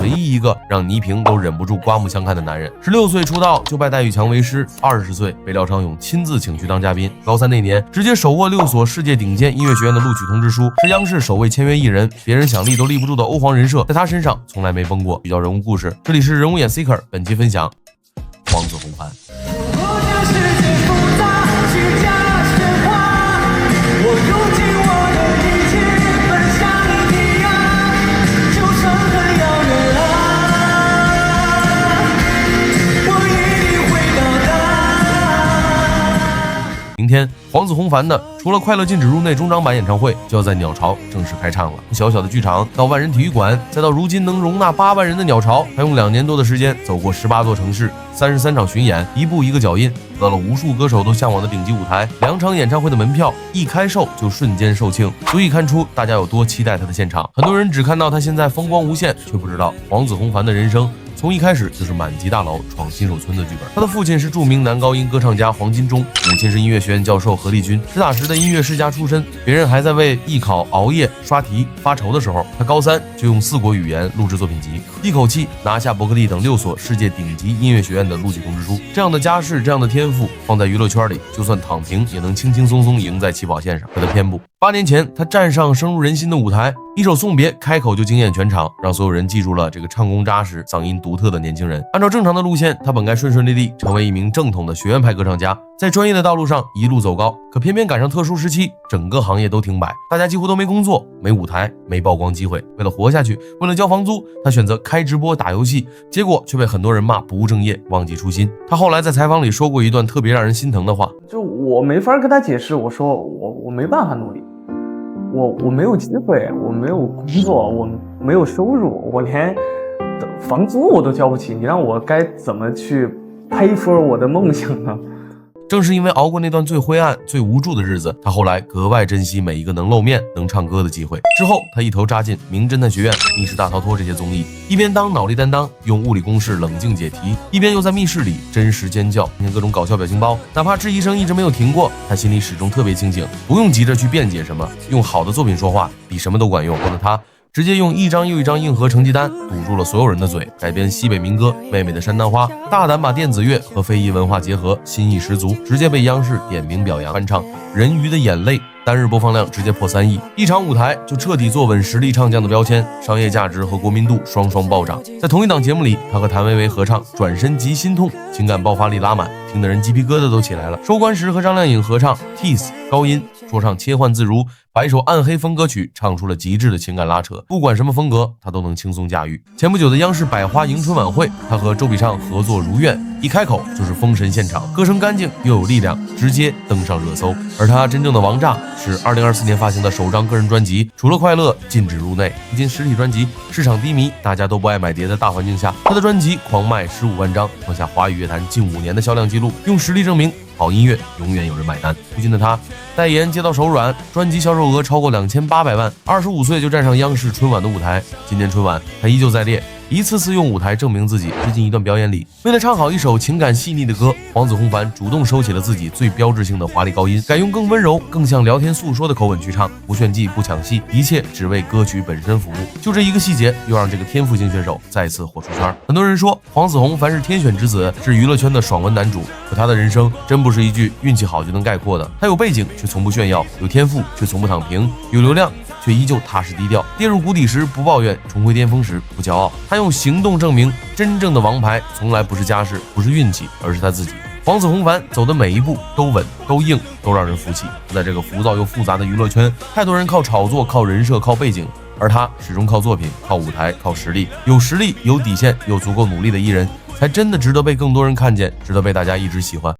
唯一一个让倪萍都忍不住刮目相看的男人。16岁出道就拜戴玉强为师，20岁被廖昌永亲自请去当嘉宾。高3那年，直接手握6所世界顶尖音乐学院的录取通知书，是央视首位签约艺人，别人想立都立不住的欧皇人设，在他身上从来没崩过。比较人物故事，这里是人物眼 Seeker， 本期分享黄子弘凡。明天，黄子弘凡的除了《快乐禁止入内》中章版演唱会就要在鸟巢正式开唱了。小小的剧场到万人体育馆，再到如今能容纳8万人的鸟巢，他用2年多的时间走过18座城市，33场巡演，一步一个脚印，得到了无数歌手都向往的顶级舞台。2场演唱会的门票一开售就瞬间售罄，足以看出大家有多期待他的现场。很多人只看到他现在风光无限，却不知道黄子弘凡的人生从一开始就是满级大楼闯新手村的剧本。他的父亲是著名男高音歌唱家黄金忠，母亲是音乐学院教授何丽君，实打实的音乐世家出身。别人还在为艺考熬夜刷题发愁的时候，他高3就用4国语言录制作品集，一口气拿下伯克利等6所世界顶级音乐学院的录取通知书。这样的家世，这样的天赋，放在娱乐圈里，就算躺平也能轻轻松松赢在起跑线上。他的偏不，8年前他站上深入人心的舞台，一首送别开口就惊艳全场，让所有人记住了这个唱功扎实、嗓音独特的年轻人。按照正常的路线，他本该顺顺利利成为一名正统的学院派歌唱家，在专业的道路上一路走高。可偏偏赶上特殊时期，整个行业都停摆，大家几乎都没工作、没舞台、没曝光机会。为了活下去，为了交房租，他选择开直播打游戏，结果却被很多人骂不务正业、忘记初心。他后来在采访里说过一段特别让人心疼的话，就我没法跟他解释，我说我没办法努力，我没有机会，我没有工作，我没有收入，我连房租我都交不起，你让我该怎么去pay for我的梦想呢？正是因为熬过那段最灰暗、最无助的日子，他后来格外珍惜每一个能露面、能唱歌的机会。之后，他一头扎进《名侦探学院》《密室大逃脱》这些综艺，一边当脑力担当，用物理公式冷静解题，一边又在密室里真实尖叫，听各种搞笑表情包。哪怕质疑声一直没有停过，他心里始终特别清醒，不用急着去辩解什么，用好的作品说话比什么都管用。或者他直接用一张又一张硬核成绩单堵住了所有人的嘴，改编西北民歌《妹妹的山丹花》，大胆把电子乐和非遗文化结合，新意十足，直接被央视点名表扬。翻唱《人鱼的眼泪》，单日播放量直接破3亿，一场舞台就彻底坐稳实力唱将的标签，商业价值和国民度双双暴涨。在同一档节目里，他和谭维维合唱《转身即心痛》，情感爆发力拉满，听得人鸡皮疙瘩都起来了。收官时和张靓颖合唱《Tease》，高音说唱切换自如，把一首暗黑风歌曲唱出了极致的情感拉扯，不管什么风格他都能轻松驾驭。前不久的央视百花迎春晚会，他和周笔畅合作如愿，一开口就是封神现场，歌声干净又有力量，直接登上热搜。而他真正的王炸是2024年发行的首张个人专辑，除了快乐禁止入内。如今实体专辑市场低迷，大家都不爱买碟的大环境下，他的专辑狂卖15万张，创下华语乐坛近5年的销量记录，用实力证明好音乐永远有人买单。如今的他代言接到手软，专辑销售额超过2800万，25岁就站上央视春晚的舞台。今年春晚他依旧在列，一次次用舞台证明自己。最近一段表演里，为了唱好一首情感细腻的歌，黄子弘凡主动收起了自己最标志性的华丽高音，改用更温柔、更像聊天诉说的口吻去唱，不炫技不抢戏，一切只为歌曲本身服务。就这一个细节，又让这个天赋型选手再次火出圈。很多人说黄子弘凡是天选之子，是娱乐圈的爽文男主，可他的人生真不是一句运气好就能概括的。他有背景却从不炫耀，有天赋却从不躺平，有流量却依旧踏实低调，跌入谷底时不抱怨，重回巅峰时不骄傲。他用行动证明，真正的王牌从来不是家世，不是运气，而是他自己。黄子弘凡走的每一步都稳、都硬、都让人服气。在这个浮躁又复杂的娱乐圈，太多人靠炒作、靠人设、靠背景，而他始终靠作品、靠舞台、靠实力。有实力、有底线、有足够努力的艺人，才真的值得被更多人看见，值得被大家一直喜欢。